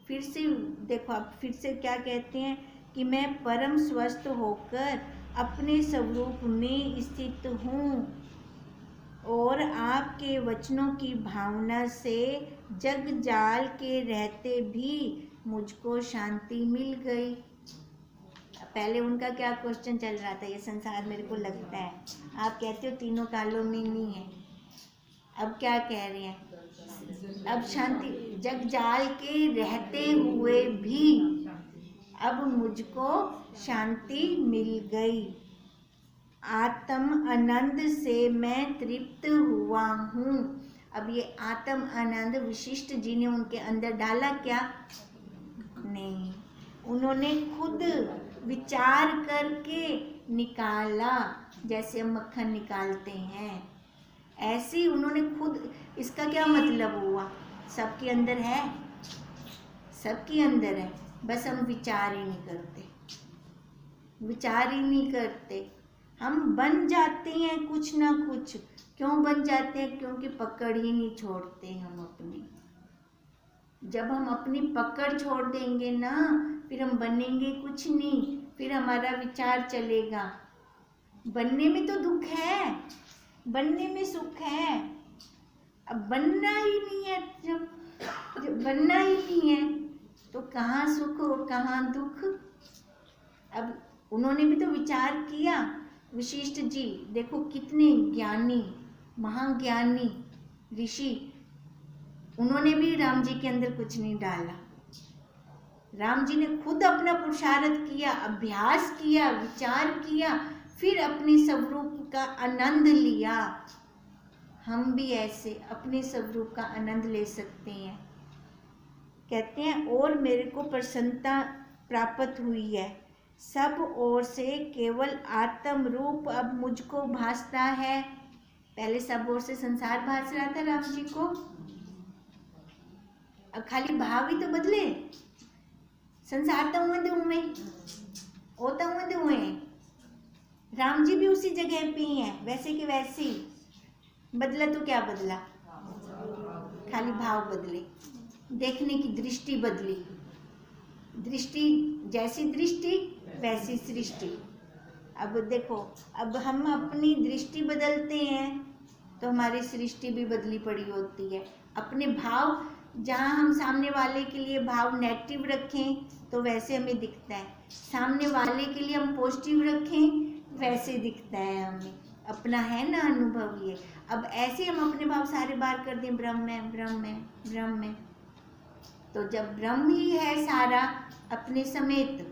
फिर से देखो, आप फिर से क्या कहते हैं कि मैं परम स्वस्थ होकर अपने स्वरूप में स्थित हूँ और आपके वचनों की भावना से जग जाल के रहते भी मुझको शांति मिल गई। पहले उनका क्या क्वेश्चन चल रहा था, ये संसार मेरे को लगता है, आप कहते हो तीनों कालों में नहीं है। अब क्या कह रहे हैं, अब शांति, जग जाल के रहते हुए भी अब मुझको शांति मिल गई। आत्म आनंद से मैं तृप्त हुआ हूँ। अब ये आत्म आनंद वशिष्ठ जी ने उनके अंदर डाला क्या? नहीं, उन्होंने खुद विचार करके निकाला, जैसे हम मक्खन निकालते हैं ऐसे ही उन्होंने खुद। इसका क्या मतलब हुआ? सबके अंदर है, सबके अंदर है, बस हम विचार ही नहीं करते, विचार ही नहीं करते। हम बन जाते हैं कुछ ना कुछ। क्यों बन जाते हैं? क्योंकि पकड़ ही नहीं छोड़ते हम अपनी। जब हम अपनी पकड़ छोड़ देंगे ना, फिर हम बनेंगे कुछ नहीं, फिर हमारा विचार चलेगा। बनने में तो दुख है, बनने में सुख है। अब बनना ही नहीं है, जब बनना ही नहीं है तो कहाँ सुख और कहाँ दुख। अब उन्होंने भी तो विचार किया, वशिष्ठ जी देखो कितने ज्ञानी महाज्ञानी ऋषि, उन्होंने भी राम जी के अंदर कुछ नहीं डाला। राम जी ने खुद अपना पुरुषार्थ किया, अभ्यास किया, विचार किया, फिर अपने स्वरूप का आनंद लिया। हम भी ऐसे अपने स्वरूप का आनंद ले सकते हैं। कहते हैं और मेरे को प्रसन्नता प्राप्त हुई है, सब ओर से केवल आत्म रूप अब मुझको भासता है। पहले सब ओर से संसार भास रहा था राम जी को, अब खाली भाव ही तो बदले। संसार तो हुए होता हुए राम जी भी उसी जगह पे ही हैं, वैसे के वैसे ही। बदला तो क्या बदला? खाली भाव बदले, देखने की दृष्टि बदली। दृष्टि जैसी दृष्टि वैसी सृष्टि। अब देखो, अब हम अपनी दृष्टि बदलते हैं तो हमारी सृष्टि भी बदली पड़ी होती है। अपने भाव, जहाँ हम सामने वाले के लिए भाव नेगेटिव रखें तो वैसे हमें दिखता है, सामने वाले के लिए हम पॉजिटिव रखें वैसे दिखता है हमें। अपना है ना अनुभव ये। अब ऐसे हम अपने भाव सारे बार कर दें, ब्रह्म है ब्रह्म है ब्रह्म है, तो जब ब्रह्म ही है सारा अपने समेत,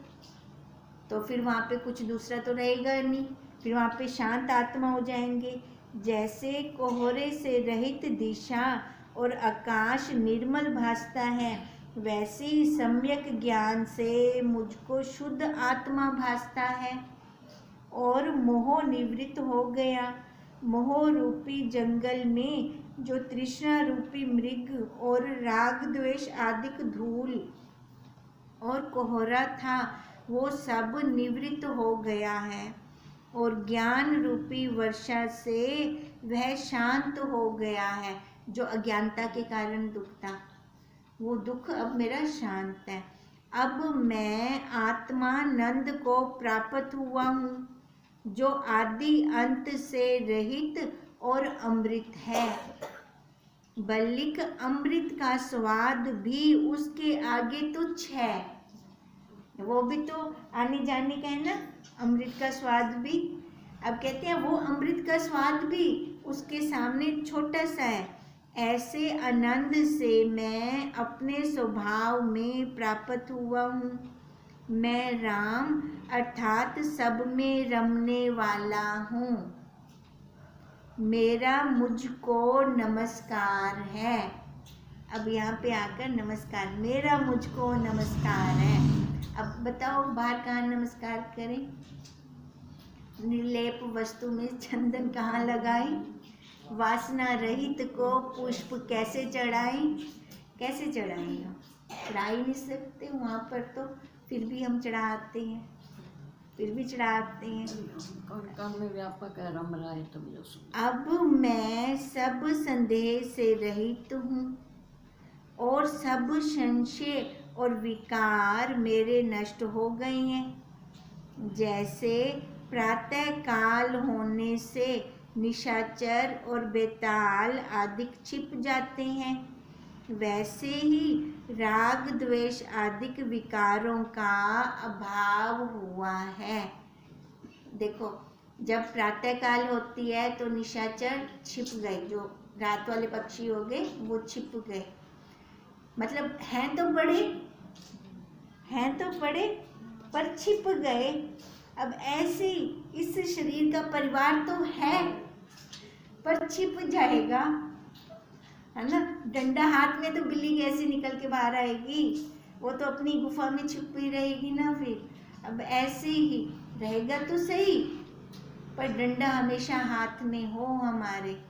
तो फिर वहाँ पे कुछ दूसरा तो रहेगा नहीं। फिर वहाँ पे शांत आत्मा हो जाएंगे। जैसे कोहरे से रहित दिशा और आकाश निर्मल भासता है, वैसे ही सम्यक ज्ञान से मुझको शुद्ध आत्मा भासता है और मोह निवृत्त हो गया। मोह रूपी जंगल में जो तृष्णा रूपी मृग और राग द्वेष आदि धूल और कोहरा था, वो सब निवृत्त हो गया है और ज्ञान रूपी वर्षा से वह शांत हो गया है। जो अज्ञानता के कारण दुख था, वो दुख अब मेरा शांत है। अब मैं आत्मानंद को प्राप्त हुआ हूँ, जो आदि अंत से रहित और अमृत है। बल्कि अमृत का स्वाद भी उसके आगे तुच्छ है। वो भी तो आने जाने का है ना, अमृत का स्वाद भी। अब कहते हैं वो अमृत का स्वाद भी उसके सामने छोटा सा है। ऐसे आनंद से मैं अपने स्वभाव में प्राप्त हुआ हूँ। मैं राम अर्थात सब में रमने वाला हूँ। मेरा मुझको नमस्कार है। अब यहाँ पे आकर नमस्कार, मेरा मुझको नमस्कार है। अब बताओ बाहर कहाँ नमस्कार करें? निर्लेप वस्तु में चंदन कहाँ लगाई? वासना रहित को पुष्प कैसे चढ़ाई? कैसे चढ़ाई? हम चढ़ा ही नहीं सकते वहाँ पर, तो फिर भी हम चढ़ाते हैं, फिर भी चढ़ाते हैं। में व्यापक है रम रहा है तुम जो। अब मैं सब संदेह से रहित हूँ और सब संशय और विकार मेरे नष्ट हो गए हैं। जैसे प्रातः काल होने से निशाचर और बेताल आदि छिप जाते हैं, वैसे ही राग द्वेष आदि विकारों का अभाव हुआ है। देखो, जब प्रातः काल होती है तो निशाचर छिप गए, जो रात वाले पक्षी हो गए वो छिप गए, मतलब हैं तो बड़े पर छिप गए। अब ऐसे ही इस शरीर का परिवार तो है पर छिप जाएगा, है ना। डंडा हाथ में तो बिल्ली कैसे निकल के बाहर आएगी, वो तो अपनी गुफा में छुप ही रहेगी ना। फिर अब ऐसे ही रहेगा तो सही, पर डंडा हमेशा हाथ में हो हमारे।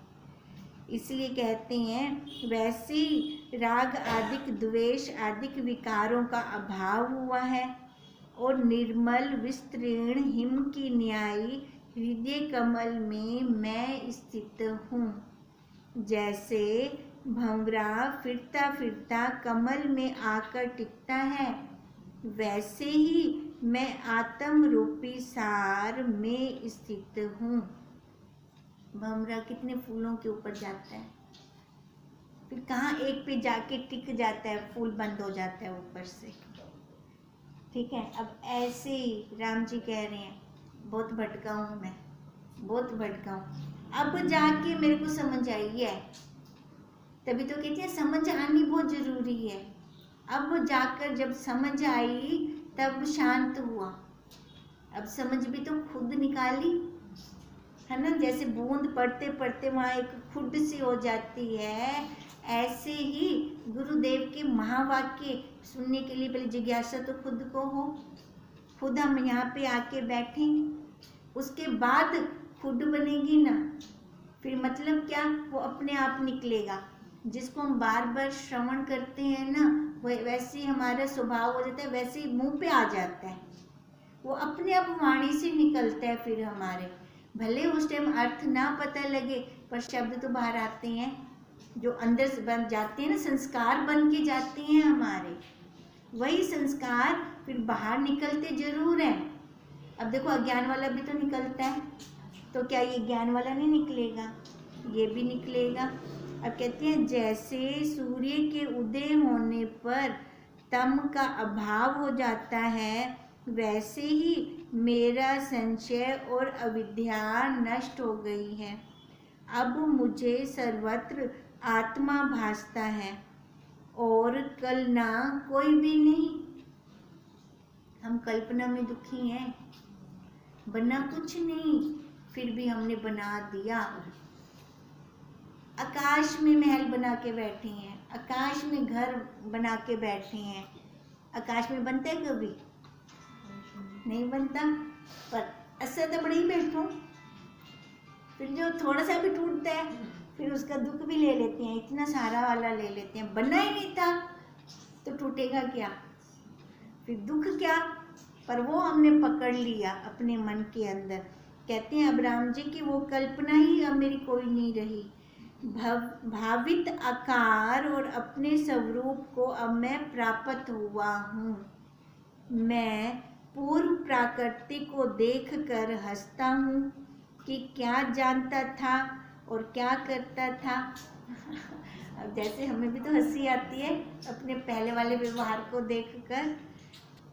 इसलिए कहते हैं वैसे ही राग आदि द्वेष आदि विकारों का अभाव हुआ है और निर्मल विस्तीर्ण हिम की न्यायी हृदय कमल में मैं स्थित हूँ। जैसे भंवरा फिरता फिरता कमल में आकर टिकता है, वैसे ही मैं आत्म रूपी सार में स्थित हूँ। भंवरा कितने फूलों के ऊपर जाता है, फिर कहाँ एक पे जाके टिक जाता है, फूल बंद हो जाता है ऊपर से। ठीक है, अब ऐसे ही राम जी कह रहे हैं बहुत भटका हूँ मैं, बहुत भटका हूँ। अब जाके मेरे को समझ आई है, तभी तो कहते हैं समझ आनी बहुत जरूरी है। अब जाकर जब समझ आई तब शांत हुआ। अब समझ भी तो खुद निकाली, है ना। जैसे बूंद पड़ते पड़ते वहाँ एक खुड सी हो जाती है, ऐसे ही गुरुदेव के महावाक्य सुनने के लिए पहले जिज्ञासा तो खुद को हो। खुद हम यहाँ पे आके बैठे, उसके बाद खुद बनेगी ना, फिर मतलब क्या, वो अपने आप निकलेगा। जिसको हम बार बार श्रवण करते हैं ना, वो वैसे ही हमारा स्वभाव हो जाता है, वैसे ही मुंह पे आ जाता है, वो अपने आप वाणी से निकलता है। फिर हमारे भले उस टाइम अर्थ ना पता लगे, पर शब्द तो बाहर आते हैं, जो अंदर से बन जाते हैं ना, संस्कार बन के जाते हैं हमारे। वही संस्कार फिर बाहर निकलते जरूर हैं। अब देखो, अज्ञान वाला भी तो निकलता है, तो क्या ये ज्ञान वाला नहीं निकलेगा, ये भी निकलेगा। अब कहते हैं जैसे सूर्य के उदय होने पर तम का अभाव हो जाता है, वैसे ही मेरा संशय और अविद्या नष्ट हो गई है। अब मुझे सर्वत्र आत्मा भासता है और कल्पना कोई भी नहीं। हम कल्पना में दुखी हैं, बना कुछ नहीं, फिर भी हमने बना दिया। आकाश में महल बना के बैठे हैं, आकाश में घर बना के बैठे हैं। आकाश में बनता है कभी? नहीं बनता, पर ऐसे तो बड़े ही बैठो। फिर जो थोड़ा सा भी टूटता है, फिर उसका दुख भी ले लेते हैं, इतना सारा वाला ले लेते हैं। बनना ही नहीं था तो टूटेगा क्या, फिर दुख क्या, पर वो हमने पकड़ लिया अपने मन के अंदर। कहते हैं अब राम जी की वो कल्पना ही अब मेरी कोई नहीं रही। भावित आकार और अपने स्वरूप को अब मैं प्राप्त हुआ हूँ। मैं पूर्व प्रकृति को देखकर हंसता हूँ कि क्या जानता था और क्या करता था। अब जैसे हमें भी तो हंसी आती है अपने पहले वाले व्यवहार को देखकर।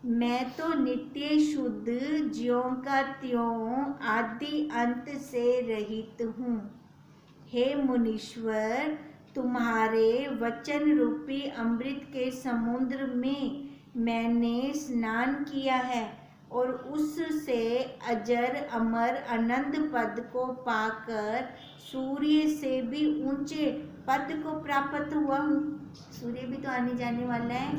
मैं तो नित्य शुद्ध ज्यों का त्यों आदि अंत से रहित हूँ। हे मुनीश्वर, तुम्हारे वचन रूपी अमृत के समुद्र में मैंने स्नान किया है और उससे अजर अमर अनंत पद को पाकर सूर्य से भी ऊंचे पद को प्राप्त हुआ हूँ। सूर्य भी तो आने जाने वाला है,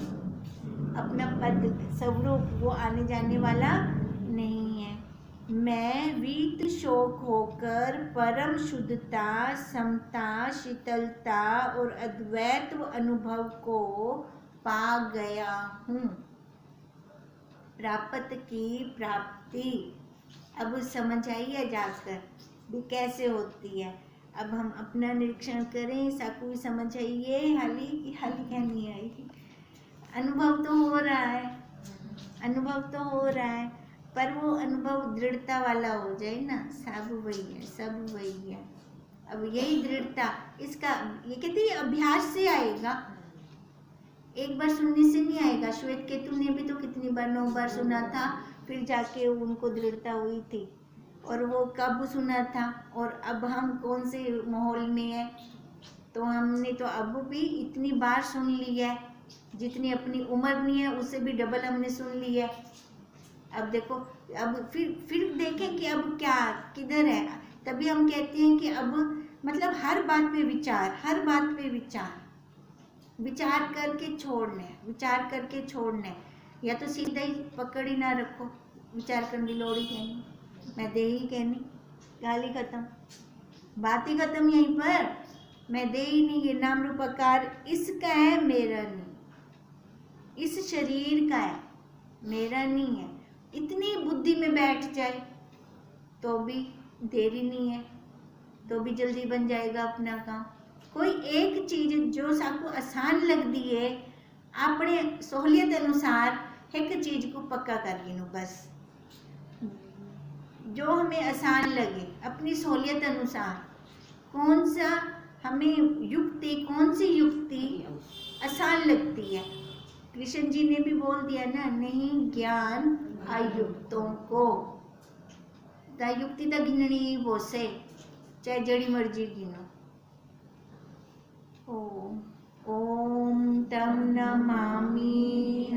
अपना पद स्वरूप वो आने जाने वाला नहीं है। मैं वीत शोक होकर परम शुद्धता, समता, शीतलता और अद्वैत अनुभव को पा गया हूँ। प्राप्त की प्राप्ति अब समझ आई है जाकर भी कैसे होती है। अब हम अपना निरीक्षण करें, साकू समझ आई है, हाली क्या नहीं आई। अनुभव तो हो रहा है, अनुभव तो हो रहा है, पर वो अनुभव दृढ़ता वाला हो जाए ना, सब वही है, सब वही है। अब यही दृढ़ता, इसका ये कहते हैं अभ्यास से आएगा, एक बार सुनने से नहीं आएगा। श्वेत केतु ने भी तो कितनी बार, 9 बार सुना था, फिर जाके उनको दृढ़ता हुई थी। और वो कब सुना था, और अब हम कौन से माहौल में है, तो हमने तो अब भी इतनी बार सुन लिया है, जितनी अपनी उम्र नहीं है उससे भी डबल हमने सुन लिया है। अब देखो, अब फिर देखें कि अब क्या किधर है। तभी हम कहते हैं कि अब मतलब हर बात पे विचार, हर बात पे विचार, विचार करके छोड़ने, विचार करके छोड़ने, या तो सीधा ही पकड़ ही ना रखो, विचार करने की लोड़ ही कहनी, मैं दे ही कहनी, गाली खत्म, बात ही खत्म यहीं पर। मैं दे ही नहीं, ये नाम रूप आकार इसका है, मेरा नहीं, इस शरीर का है, मेरा नहीं है। इतनी बुद्धि में बैठ जाए तो भी देरी नहीं है, तो भी जल्दी बन जाएगा अपना काम। कोई एक चीज जो साकू आसान लगती है, अपने सहूलियत अनुसार एक चीज को पक्का कर गिनो बस, जो हमें आसान लगे अपनी सहूलियत अनुसार। कौन सा हमें युक्ति, कौन सी युक्ति आसान लगती है। कृष्ण जी ने भी बोल दिया ना, नहीं ज्ञान अयुक्तों को, युक्ति तो गिननी वो से, चाहे जड़ी मर्जी गिनो। ओम तम नमामि